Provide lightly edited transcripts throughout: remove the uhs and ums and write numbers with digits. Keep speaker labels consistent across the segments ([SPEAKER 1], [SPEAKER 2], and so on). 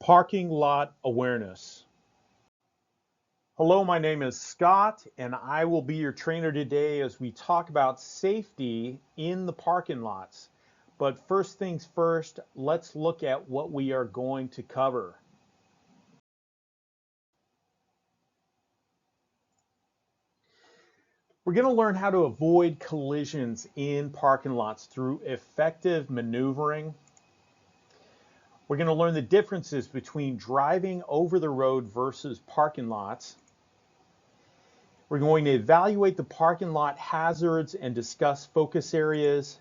[SPEAKER 1] Parking lot awareness. Hello, my name is Scott, and I will be your trainer today as we talk about safety in the parking lots. But first things first, let's look at what we are going to cover. We're going to learn how to avoid collisions in parking lots through effective maneuvering. We're going to learn the differences between driving over the road versus parking lots. We're going to evaluate the parking lot hazards and discuss focus areas.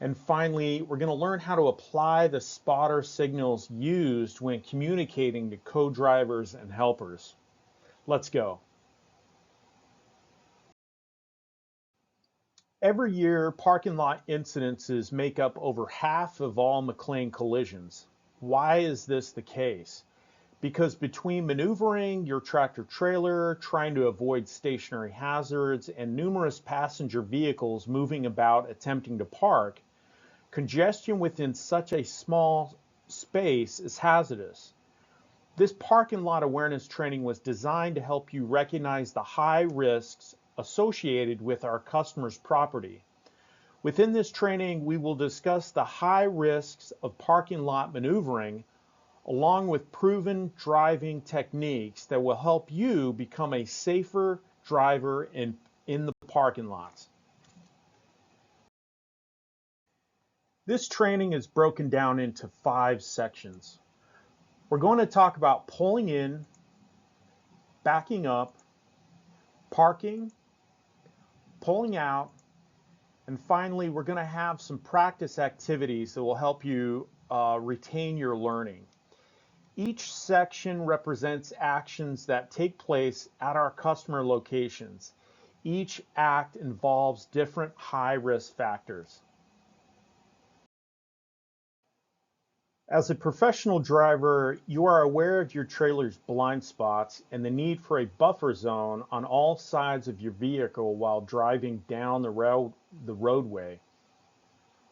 [SPEAKER 1] And finally, we're going to learn how to apply the spotter signals used when communicating to co-drivers and helpers. Let's go. Every year, parking lot incidences make up over half of all McLean collisions. Why is this the case? Because between maneuvering your tractor trailer, trying to avoid stationary hazards, and numerous passenger vehicles moving about attempting to park, congestion within such a small space is hazardous. This parking lot awareness training was designed to help you recognize the high risks associated with our customers' property. Within this training, we will discuss the high risks of parking lot maneuvering, along with proven driving techniques that will help you become a safer driver in the parking lots. This training is broken down into 5 sections. We're going to talk about pulling in, backing up, parking, pulling out, and finally, we're going to have some practice activities that will help you retain your learning. Each section represents actions that take place at our customer locations. Each act involves different high-risk factors. As a professional driver, you are aware of your trailer's blind spots and the need for a buffer zone on all sides of your vehicle while driving down the roadway.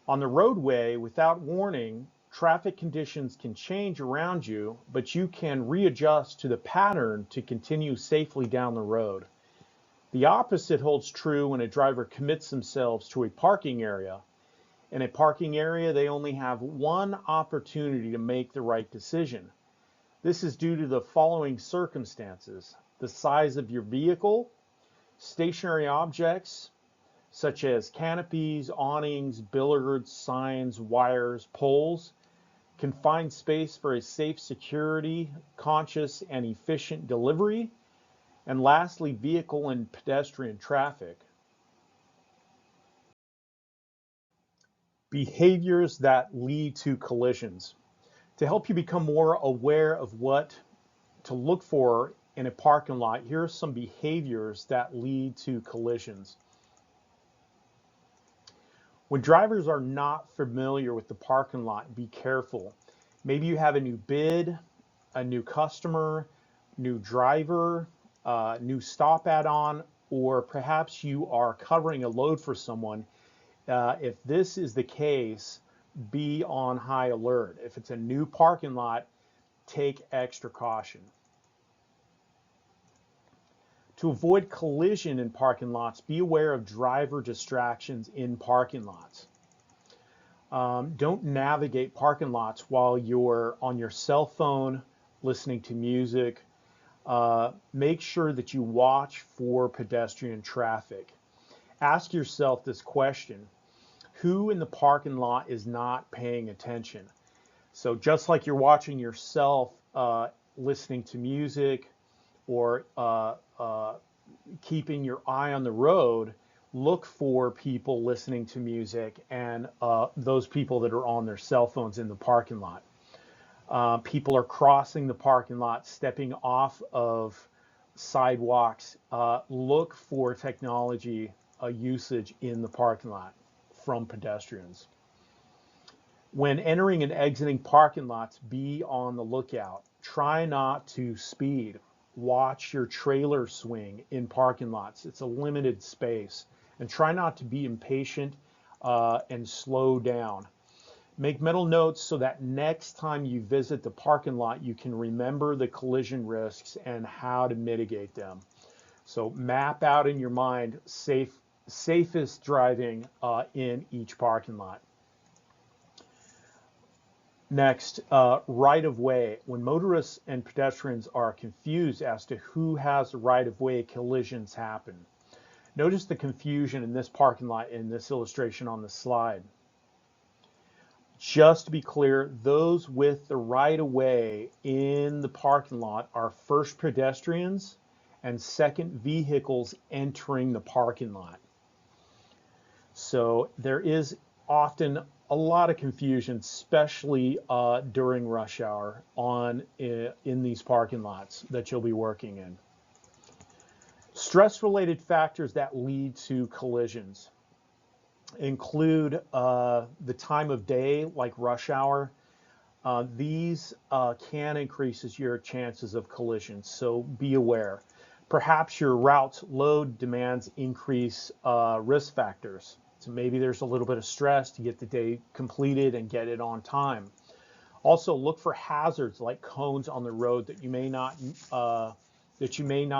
[SPEAKER 1] On the roadway, without warning, traffic conditions can change around you, but you can readjust to the pattern to continue safely down the road. The opposite holds true when a driver commits themselves to a parking area. In a parking area, they only have one opportunity to make the right decision. This is due to the following circumstances: the size of your vehicle, stationary objects, such as canopies, awnings, billiards, signs, wires, poles, confined space for a safe, security, conscious, and efficient delivery, and lastly, vehicle and pedestrian traffic. Behaviors that lead to collisions. To help you become more aware of what to look for in a parking lot, here are some behaviors that lead to collisions. When drivers are not familiar with the parking lot, be careful. Maybe you have a new bid, a new customer, new driver, new stop add-on, or perhaps you are covering a load for someone. If this is the case, be on high alert. If it's a new parking lot, take extra caution. To avoid collision in parking lots, be aware of driver distractions in parking lots. Don't navigate parking lots while you're on your cell phone listening to music. Make sure that you watch for pedestrian traffic. Ask yourself this question: who in the parking lot is not paying attention? So just like you're watching yourself listening to music or keeping your eye on the road, look for people listening to music and those people that are on their cell phones in the parking lot. People are crossing the parking lot, stepping off of sidewalks. Look for technology usage in the parking lot from pedestrians. When entering and exiting parking lots, be on the lookout. Try not to speed. Watch your trailer swing in parking lots. It's a limited space. And try not to be impatient and slow down. Make mental notes so that next time you visit the parking lot, you can remember the collision risks and how to mitigate them. So map out in your mind safest driving in each parking lot. Next, right of way. When motorists and pedestrians are confused as to who has the right of way, collisions happen. Notice the confusion in this parking lot in this illustration on the slide. Just to be clear, those with the right of way in the parking lot are first pedestrians and second vehicles entering the parking lot. So there is often a lot of confusion, especially during rush hour in these parking lots that you'll be working in. Stress-related factors that lead to collisions include the time of day, like rush hour. These can increase your chances of collisions, so be aware. Perhaps your route's load demands increase risk factors. So maybe there's a little bit of stress to get the day completed and get it on time. Also, look for hazards like cones on the road that you may not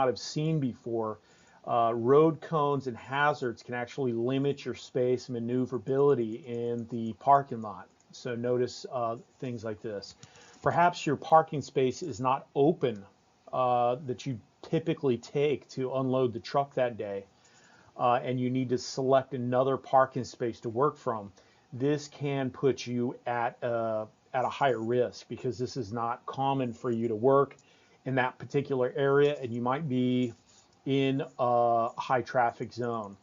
[SPEAKER 1] have seen before. Road cones and hazards can actually limit your space maneuverability in the parking lot. So notice things like this. Perhaps your parking space is not open that you typically take to unload the truck that day, and you need to select another parking space to work from. This can put you at a higher risk because this is not common for you to work in that particular area, and you might be in a high traffic zone.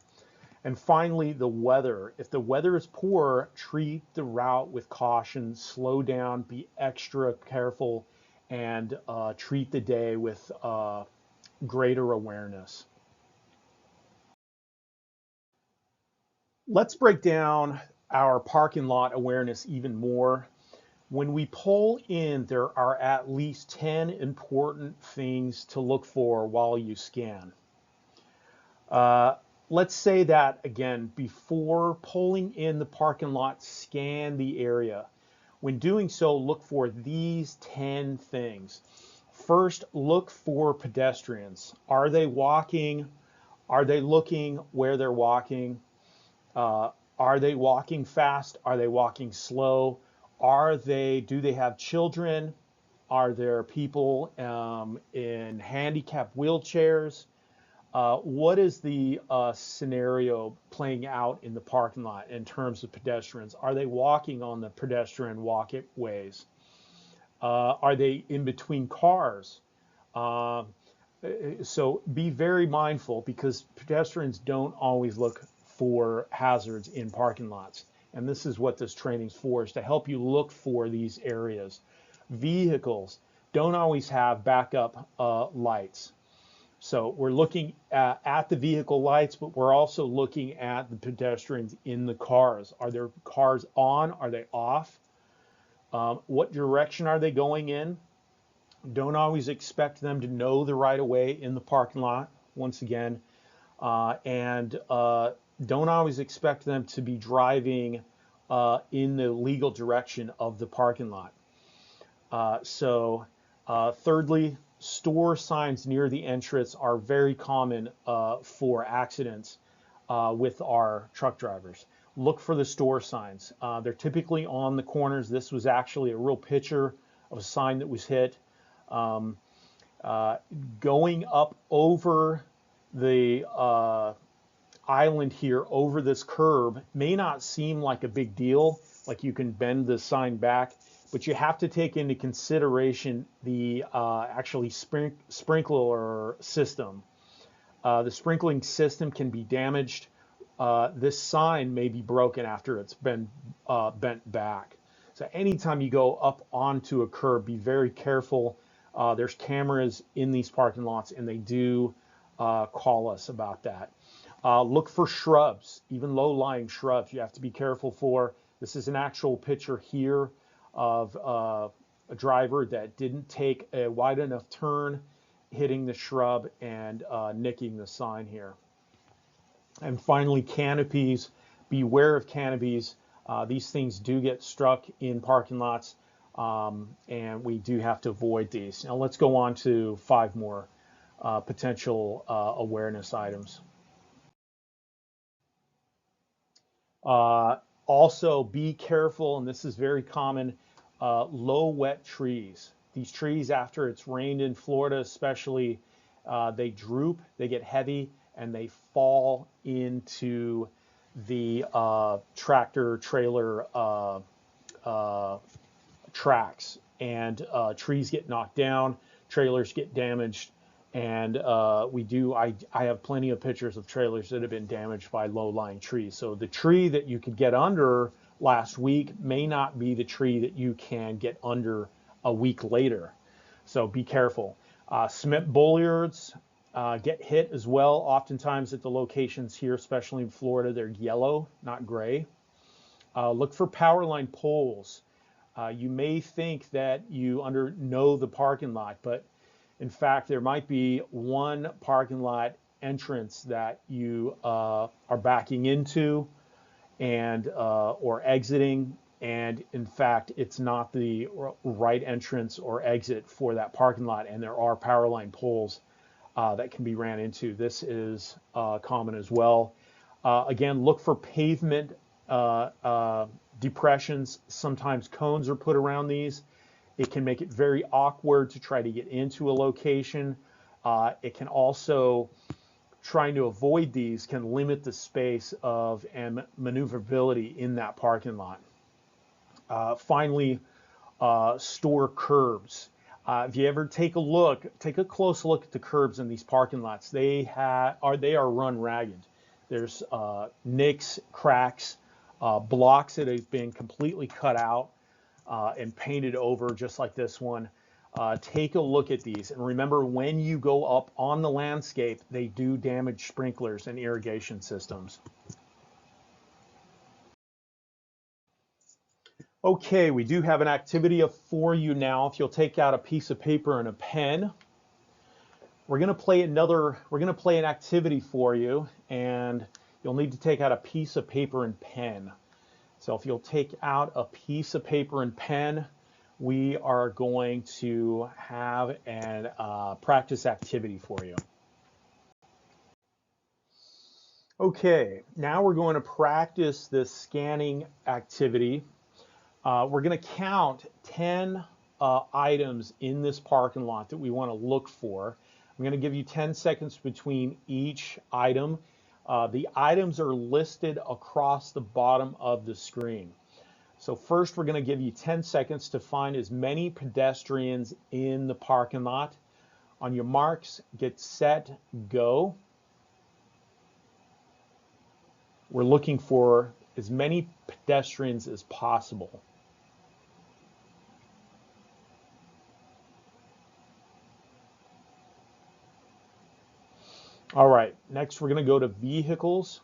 [SPEAKER 1] And finally, the weather. If the weather is poor, treat the route with caution, slow down, be extra careful, and treat the day with greater awareness. Let's break down our parking lot awareness even more. When we pull in, there are at least 10 important things to look for while you scan. Let's say that again, before pulling in the parking lot, scan the area. When doing so, look for these 10 things. First, look for pedestrians. Are they walking? Are they looking where they're walking? Are they walking fast? Are they walking slow? Do they have children? Are there people in handicapped wheelchairs? What is the scenario playing out in the parking lot in terms of pedestrians? Are they walking on the pedestrian walkways? Are they in between cars? So be very mindful because pedestrians don't always look for hazards in parking lots. And this is what this training's for, is to help you look for these areas. Vehicles don't always have backup lights. So we're looking at the vehicle lights, but we're also looking at the pedestrians in the cars. Are their cars on? Are they off? What direction are they going in? Don't always expect them to know the right of way in the parking lot, once again. And don't always expect them to be driving in the legal direction of the parking lot. Thirdly, store signs near the entrance are very common for accidents with our truck drivers. Look for the store signs. They're typically on the corners. This was actually a real picture of a sign that was hit. Going up over the island here, over this curb, may not seem like a big deal, like you can bend the sign back, but you have to take into consideration the actually sprinkler system. The sprinkling system can be damaged. This sign may be broken after it's been bent back. So anytime you go up onto a curb, be very careful. There's cameras in these parking lots, and they do call us about that. Look for shrubs, even low-lying shrubs you have to be careful for. This is an actual picture here of a driver that didn't take a wide enough turn, hitting the shrub and nicking the sign here. And finally, canopies. Beware of canopies. These things do get struck in parking lots, and we do have to avoid these. Now let's go on to 5 more potential awareness items. Also, be careful, and this is very common, low wet trees. These trees, after it's rained in Florida especially, they droop, they get heavy, and they fall into the tractor trailer tracks, and trees get knocked down, trailers get damaged, and I have plenty of pictures of trailers that have been damaged by low-lying trees. So the tree that you could get under last week may not be the tree that you can get under a week later. So be careful. Cement bollards get hit as well. Oftentimes at the locations here, especially in Florida, they're yellow, not gray. Look for power line poles. You may think that you know the parking lot, but in fact, there might be one parking lot entrance that you are backing into and or exiting, and in fact, it's not the right entrance or exit for that parking lot, and there are power line poles that can be ran into. This is common as well. Again, look for pavement depressions. Sometimes cones are put around these. It can make it very awkward to try to get into a location. It can also, trying to avoid these can limit the space of and maneuverability in that parking lot. Finally, store curbs. If you ever take a close look at the curbs in these parking lots, they are run ragged. There's nicks, cracks, blocks that have been completely cut out and painted over, just like this one. Take a look at these, and remember, when you go up on the landscape, they do damage sprinklers and irrigation systems. Okay, we do have an activity for you now. If you'll take out a piece of paper and a pen, we're going to play an activity for you, and you'll need to take out a piece of paper and pen. So if you'll take out a piece of paper and pen, we are going to have an practice activity for you. Okay, now we're going to practice this scanning activity. We're going to count 10 items in this parking lot that we want to look for. I'm going to give you 10 seconds between each item. The items are listed across the bottom of the screen. So first, we're going to give you 10 seconds to find as many pedestrians in the parking lot. On your marks, get set, go. We're looking for as many pedestrians as possible. All right, next we're going to go to vehicles.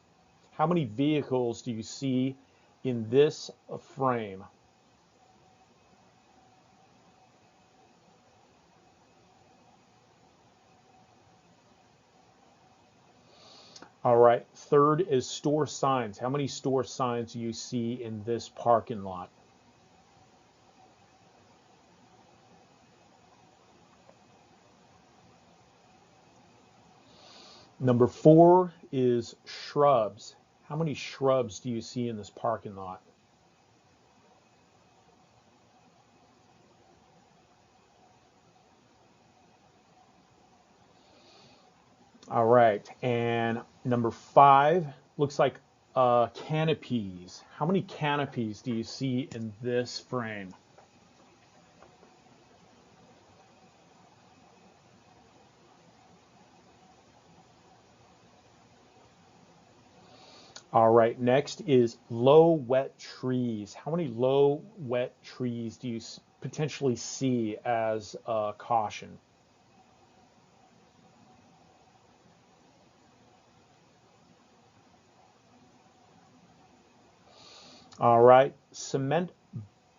[SPEAKER 1] How many vehicles do you see in this frame? All right, third is store signs. How many store signs do you see in this parking lot? Number 4 is shrubs. How many shrubs do you see in this parking lot? All right, and number 5 looks like canopies. How many canopies do you see in this frame? All right, next is low wet trees. How many low wet trees do you potentially see as caution? All right, cement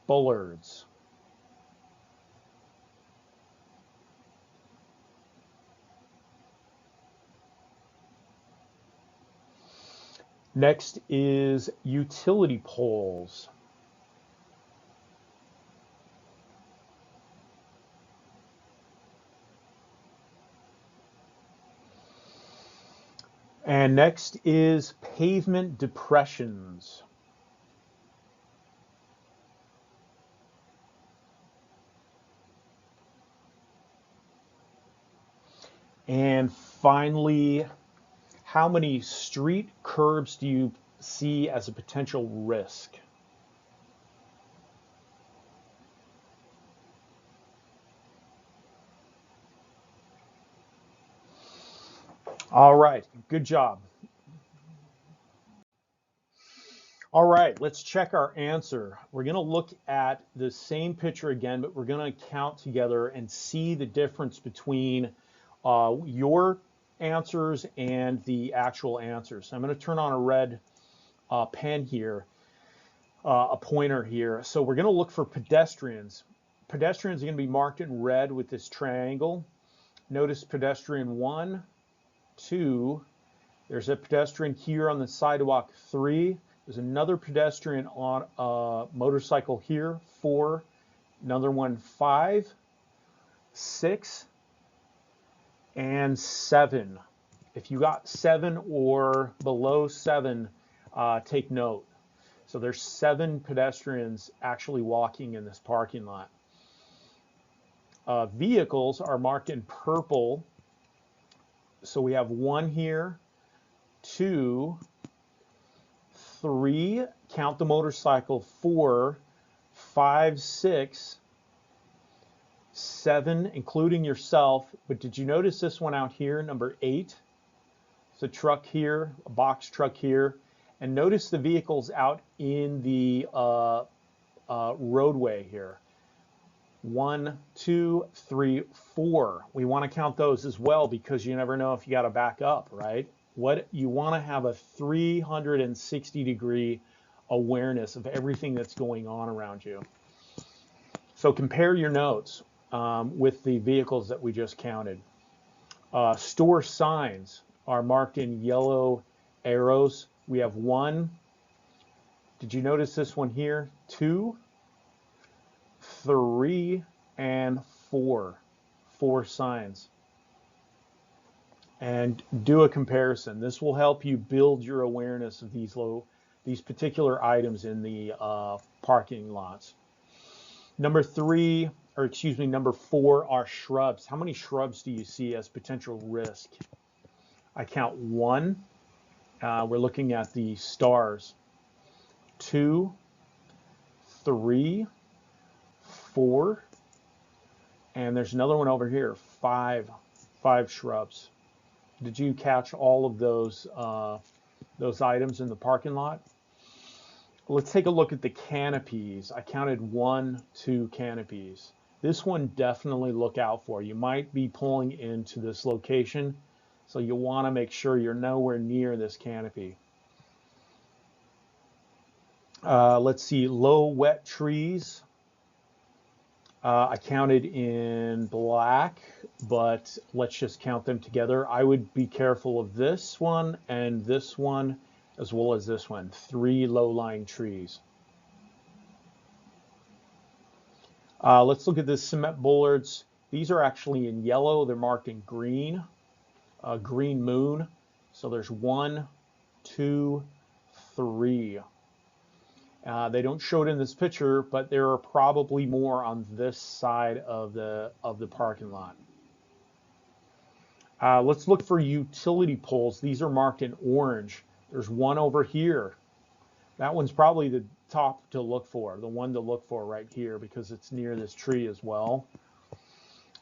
[SPEAKER 1] bollards. Next is utility poles. And next is pavement depressions. And finally, how many street curbs do you see as a potential risk? All right, good job. All right, let's check our answer. We're going to look at the same picture again, but we're going to count together and see the difference between your answers and the actual answers. So I'm going to turn on a red pen here, a pointer here. So we're going to look for pedestrians. Pedestrians are going to be marked in red with this triangle. Notice pedestrian 1, 2. There's a pedestrian here on the sidewalk, 3. There's another pedestrian on a motorcycle here, 4. Another one, 5, 6, and 7. If you got 7 or below 7, take note. So there's 7 pedestrians actually walking in this parking lot. Vehicles are marked in purple. So we have 1 here, 2, 3, count the motorcycle, 4, 5, 6, 7, including yourself. But did you notice this one out here, number 8? It's a truck here, a box truck here. And notice the vehicles out in the roadway here. 1, 2, 3, 4. We want to count those as well because you never know if you got to back up, right? What you want to have a 360-degree awareness of everything that's going on around you. So compare your notes with the vehicles that we just counted. Store signs are marked in yellow arrows. We have 1. Did you notice this one here? 2, 3, and 4. 4 signs. And do a comparison. This will help you build your awareness of these particular items in the parking lots. Number 4 are shrubs. How many shrubs do you see as potential risk? I count 1. We're looking at the stars. 2, 3, 4, and there's another one over here, 5 shrubs. Did you catch all of those items in the parking lot? Let's take a look at the canopies. I counted 1, 2 canopies. This one definitely look out for. You might be pulling into this location, so you want to make sure you're nowhere near this canopy. Let's see, low wet trees. I counted in black, but let's just count them together. I would be careful of this one and this one, as well as this one. 3 low-lying trees. Let's look at the cement bollards. These are actually in yellow. They're marked in green, green moon. So there's 1, 2, 3. They don't show it in this picture, but there are probably more on this side of the parking lot. Let's look for utility poles. These are marked in orange. There's 1 over here. That one's probably the top to look for, the one to look for right here because it's near this tree as well.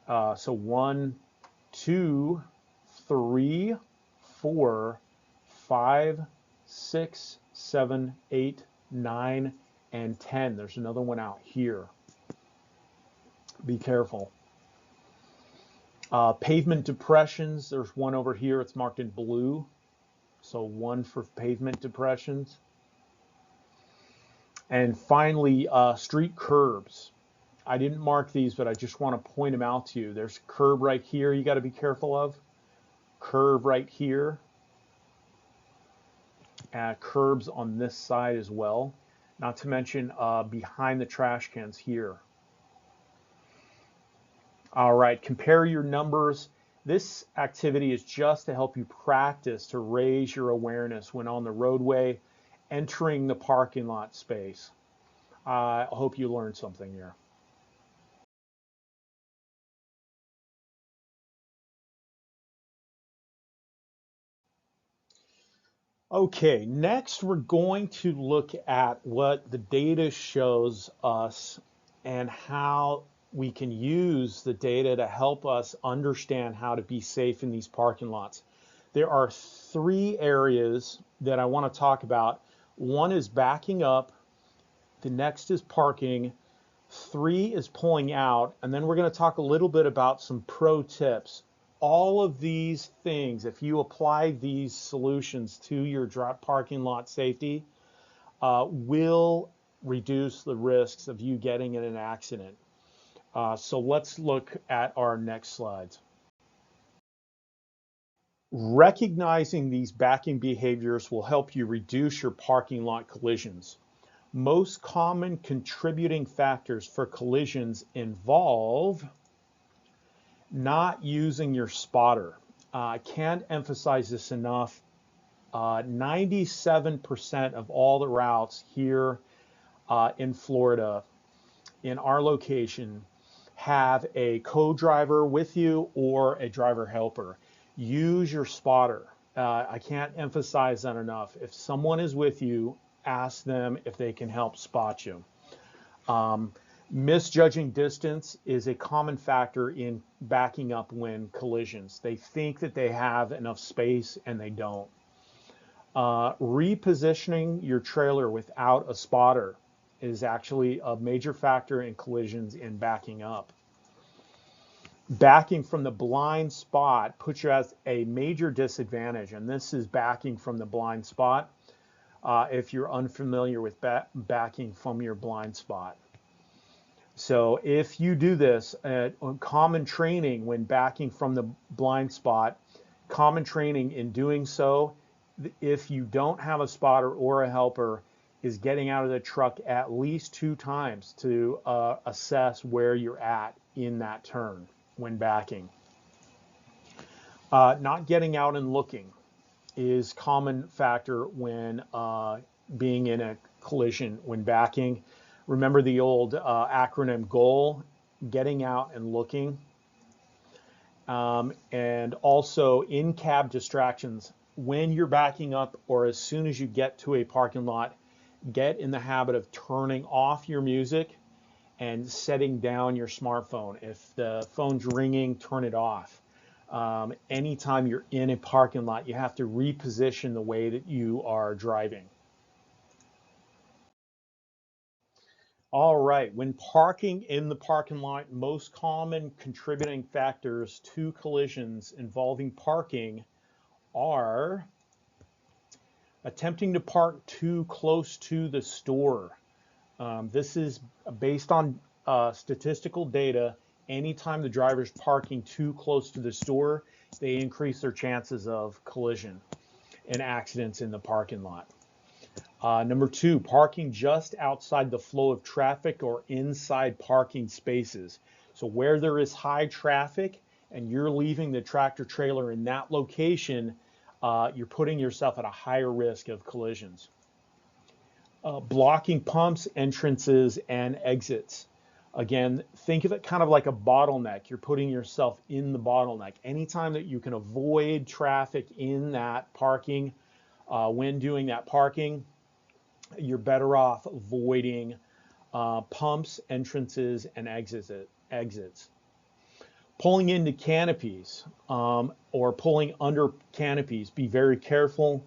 [SPEAKER 1] So 1, 2, 3, 4, 5, 6, 7, 8, 9, and 10. There's another one out here. Be careful. Pavement depressions, there's 1 over here. It's marked in blue. So 1 for pavement depressions. And finally, street curbs. I didn't mark these, but I just want to point them out to you. There's a curb right here you got to be careful of. Curb right here. curbs on this side as well, not to mention behind the trash cans here. All right, compare your numbers. This activity is just to help you practice to raise your awareness when on the roadway, entering the parking lot space. I hope you learned something here. Okay, next we're going to look at what the data shows us and how we can use the data to help us understand how to be safe in these parking lots. There are three areas that I want to talk about. One is backing up, the next is parking, three is pulling out, and then we're going to talk a little bit about some pro tips. All of these things, if you apply these solutions to your parking lot safety, will reduce the risks of you getting in an accident. So let's look at our next slides. Recognizing these backing behaviors will help you reduce your parking lot collisions. Most common contributing factors for collisions involve not using your spotter. I can't emphasize this enough. 97% of all the routes here in Florida, in our location, have a co-driver with you or a driver helper. Use your spotter. I can't emphasize that enough. If someone is with you, ask them if they can help spot you. Misjudging distance is a common factor in backing up when collisions. They think that they have enough space and they don't. Repositioning your trailer without a spotter is actually a major factor in collisions in backing up. Backing from the blind spot puts you at a major disadvantage, and this is backing from the blind spot if you're unfamiliar with backing from your blind spot. So if you do this, common training when backing from the blind spot, common training in doing so, if you don't have a spotter or a helper, is getting out of the truck at least 2 times to assess where you're at in that turn when backing. Not getting out and looking is common factor when being in a collision when backing. Remember the old acronym GOAL, getting out and looking. And also in-cab distractions. When you're backing up or as soon as you get to a parking lot, get in the habit of turning off your music and setting down your smartphone. If the phone's ringing, turn it off. Anytime you're in a parking lot, you have to reposition the way that you are driving. All right, when parking in the parking lot, most common contributing factors to collisions involving parking are attempting to park too close to the store. This is based on statistical data. Anytime the driver's parking too close to the store, they increase their chances of collision and accidents in the parking lot. Number 2, parking just outside the flow of traffic or inside parking spaces. So where there is high traffic and you're leaving the tractor trailer in that location, you're putting yourself at a higher risk of collisions. Blocking pumps, entrances, and exits. Again, think of it kind of like a bottleneck. You're putting yourself in the bottleneck. Anytime that you can avoid traffic in that parking, when doing that parking, you're better off avoiding pumps, entrances, and exits. Pulling into canopies or pulling under canopies, be very careful.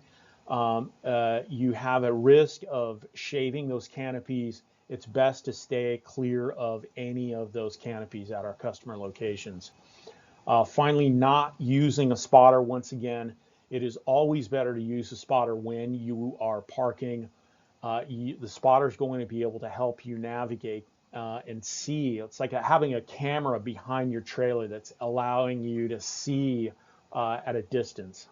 [SPEAKER 1] You have a risk of shaving those canopies. It's best to stay clear of any of those canopies at our customer locations. Finally, not using a spotter. Once again, it is always better to use a spotter when you are parking. The spotter is going to be able to help you navigate and see. It's like having a camera behind your trailer that's allowing you to see at a distance.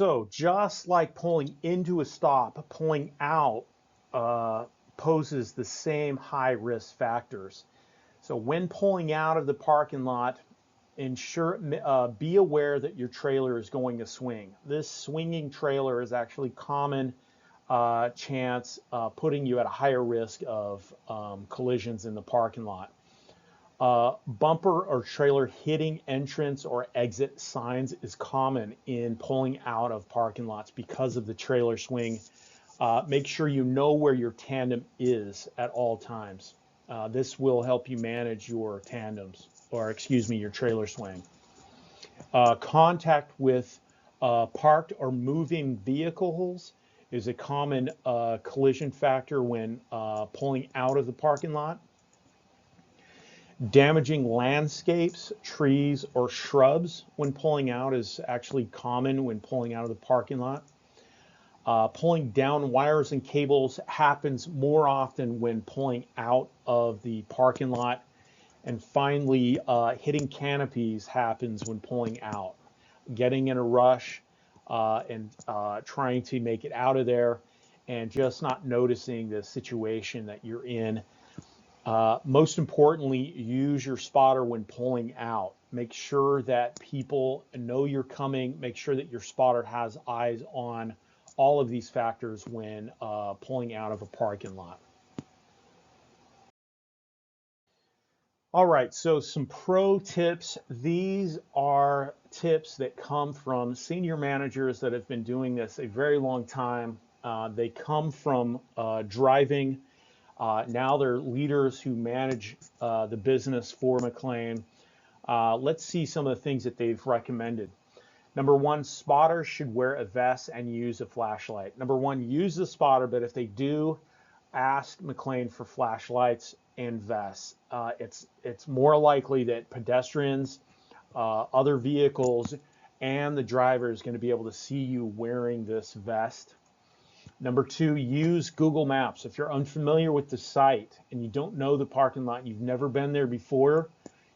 [SPEAKER 1] So just like pulling into a stop, pulling out poses the same high risk factors. So when pulling out of the parking lot, be aware that your trailer is going to swing. This swinging trailer is actually common chance putting you at a higher risk of collisions in the parking lot. Bumper or trailer hitting entrance or exit signs is common in pulling out of parking lots because of the trailer swing. Make sure you know where your tandem is at all times. This will help you manage your tandems, or excuse me, your trailer swing. Contact with parked or moving vehicles is a common collision factor when pulling out of the parking lot. Damaging landscapes, trees, or shrubs when pulling out is actually common when pulling out of the parking lot. Pulling down wires and cables happens more often when pulling out of the parking lot. And finally, hitting canopies happens when pulling out. Getting in a rush and trying to make it out of there and just not noticing the situation that you're in. Most importantly, use your spotter when pulling out. Make sure that people know you're coming. Make sure that your spotter has eyes on all of these factors when pulling out of a parking lot. All right, so some pro tips. These are tips that come from senior managers that have been doing this a very long time. They come from driving. Now they're leaders who manage the business for McLane. Let's see some of the things that they've recommended. Number one, spotters should wear a vest and use a flashlight. Number one, use the spotter, but if they do, ask McLane for flashlights and vests. It's more likely that pedestrians, other vehicles, and the driver is going to be able to see you wearing this vest. Number two, use Google Maps. If you're unfamiliar with the site and you don't know the parking lot, you've never been there before,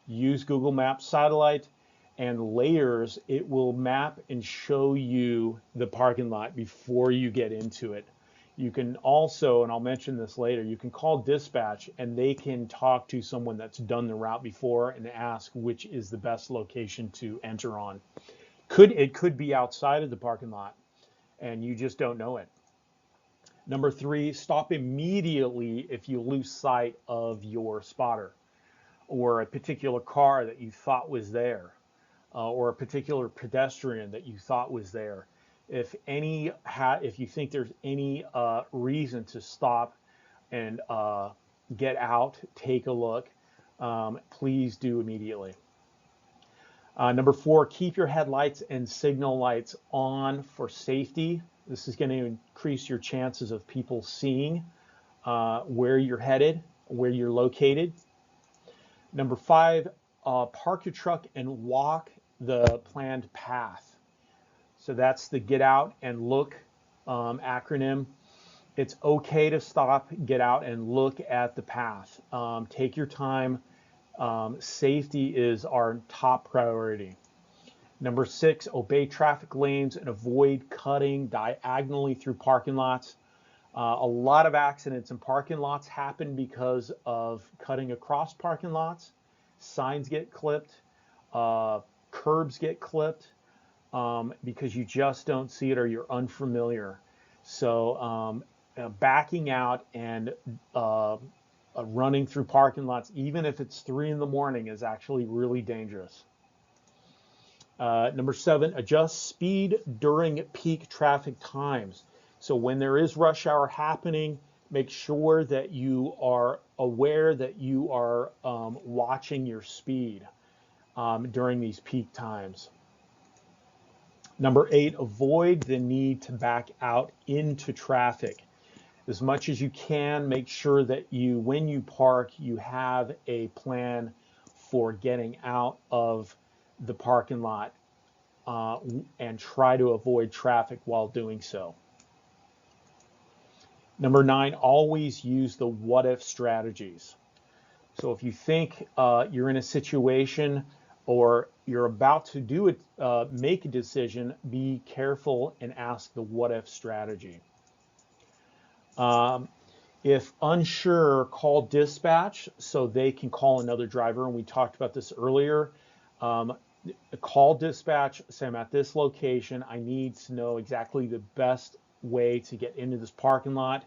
[SPEAKER 1] use Google Maps Satellite and Layers. It will map and show you the parking lot before you get into it. You can also, and I'll mention this later, you can call dispatch and they can talk to someone that's done the route before and ask which is the best location to enter on. It could be outside of the parking lot and you just don't know it. Number three, stop immediately if you lose sight of your spotter or a particular car that you thought was there or a particular pedestrian that you thought was there. If you think there's any reason to stop and get out, take a look, please do immediately. Number four, keep your headlights and signal lights on for safety. This is going to increase your chances of people seeing where you're headed, where you're located. Number five, park your truck and walk the planned path. So that's the get out and look acronym. It's okay to stop, get out, and look at the path. Take your time. Safety is our top priority. Number six, obey traffic lanes and avoid cutting diagonally through parking lots. A lot of accidents in parking lots happen because of cutting across parking lots. Signs get clipped, curbs get clipped because you just don't see it or you're unfamiliar. So backing out and running through parking lots, even if it's 3 in the morning, is actually really dangerous. Number seven, adjust speed during peak traffic times. So when there is rush hour happening, make sure that you are aware that you are watching your speed during these peak times. Number eight, avoid the need to back out into traffic. As much as you can, make sure that when you park, you have a plan for getting out of the parking lot and try to avoid traffic while doing so. Number nine, always use the what if strategies. So if you think you're in a situation or you're about to do it, make a decision, be careful and ask the what if strategy. If unsure, call dispatch so they can call another driver. And we talked about this earlier. Call dispatch, say I'm at this location. I need to know exactly the best way to get into this parking lot.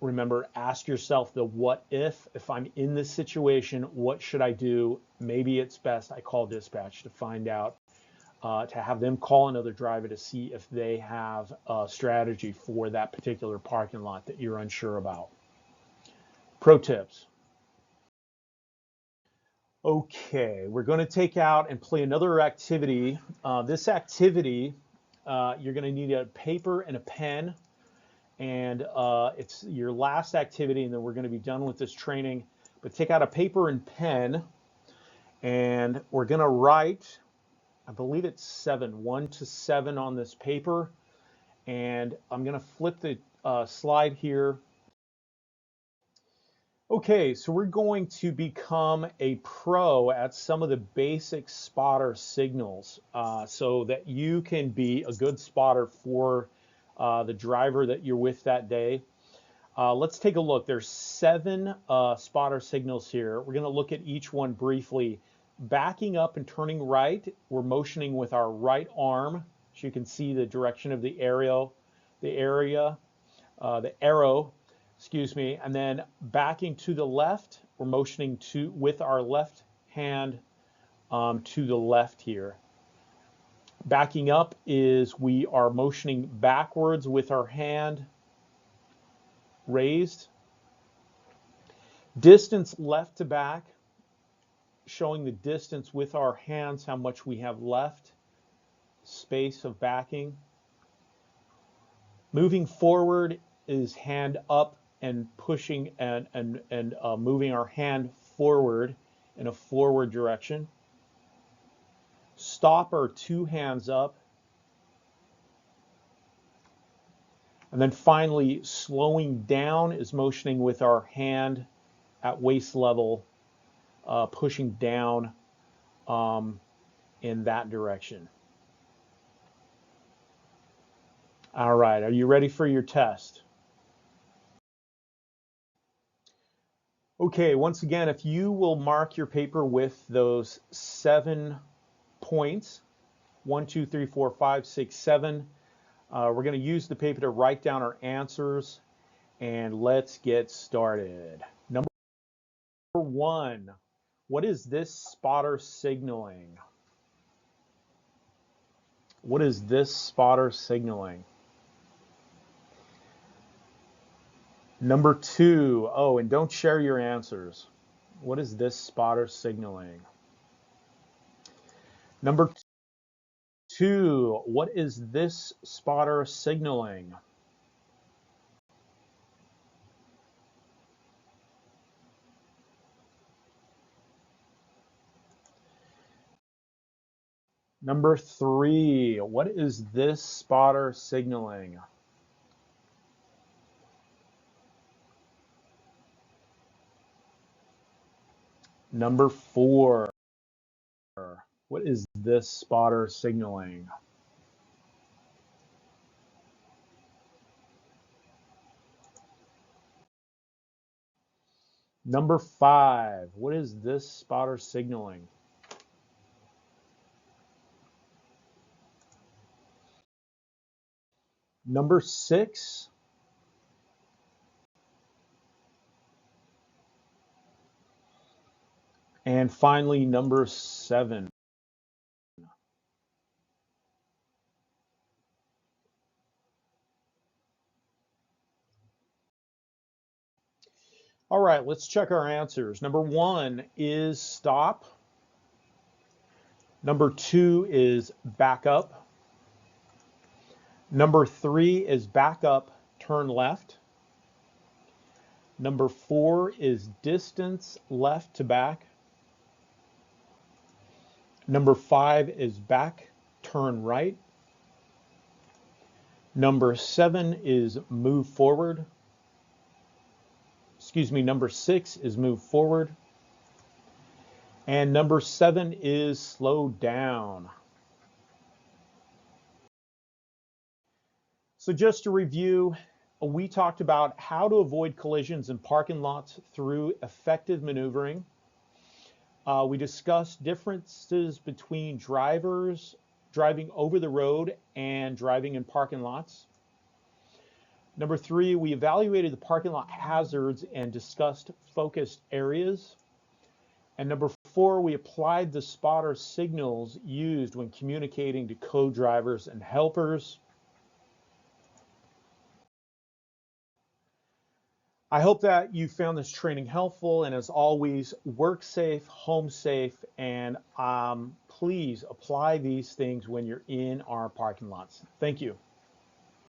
[SPEAKER 1] Remember, ask yourself the what if I'm in this situation, what should I do? Maybe it's best I call dispatch to find out, to have them call another driver to see if they have a strategy for that particular parking lot that you're unsure about. Pro tips. Okay, we're going to take out and play another activity. This activity, you're going to need a paper and a pen, and it's your last activity, and then we're going to be done with this training. But take out a paper and pen, and we're going to write, I believe it's 1 to 7 on this paper, and I'm going to flip the slide here. Okay, so we're going to become a pro at some of the basic spotter signals, so that you can be a good spotter for the driver that you're with that day. Let's take a look. There's 7 spotter signals here. We're going to look at each one briefly. Backing up and turning right, we're motioning with our right arm, so you can see the direction of the arrow, excuse me, and then backing to the left, we're motioning with our left hand to the left here. Backing up is we are motioning backwards with our hand raised. Distance left to back, showing the distance with our hands, how much we have left, space of backing. Moving forward is hand up and pushing and moving our hand forward in a forward direction. Stop are 2 hands up. And then finally, slowing down is motioning with our hand at waist level, pushing down in that direction. All right, are you ready for your test? Okay, once again, if you will mark your paper with those 7 points, 1, 2, 3, 4, 5, 6, 7, we're going to use the paper to write down our answers, and let's get started. Number 1, what is this spotter signaling? What is this spotter signaling? Number 2, oh, and don't share your answers. What is this spotter signaling? Number 2, what is this spotter signaling? Number 3, what is this spotter signaling? Number 4, what is this spotter signaling? Number 5, what is this spotter signaling? Number 6, and finally number 7. All right, let's check our answers. Number 1 is stop. Number 2 is back up. Number 3 is back up, turn left. Number 4 is distance left to back. Number 5 is back, turn right. Number 7 is move forward. Excuse me, number 6 is move forward. And number 7 is slow down. So just to review, we talked about how to avoid collisions in parking lots through effective maneuvering. We discussed differences between drivers driving over the road and driving in parking lots. Number 3, we evaluated the parking lot hazards and discussed focused areas. And number 4, we applied the spotter signals used when communicating to co-drivers and helpers. I hope that you found this training helpful, and as always, work safe, home safe, and please apply these things when you're in our parking lots. Thank you.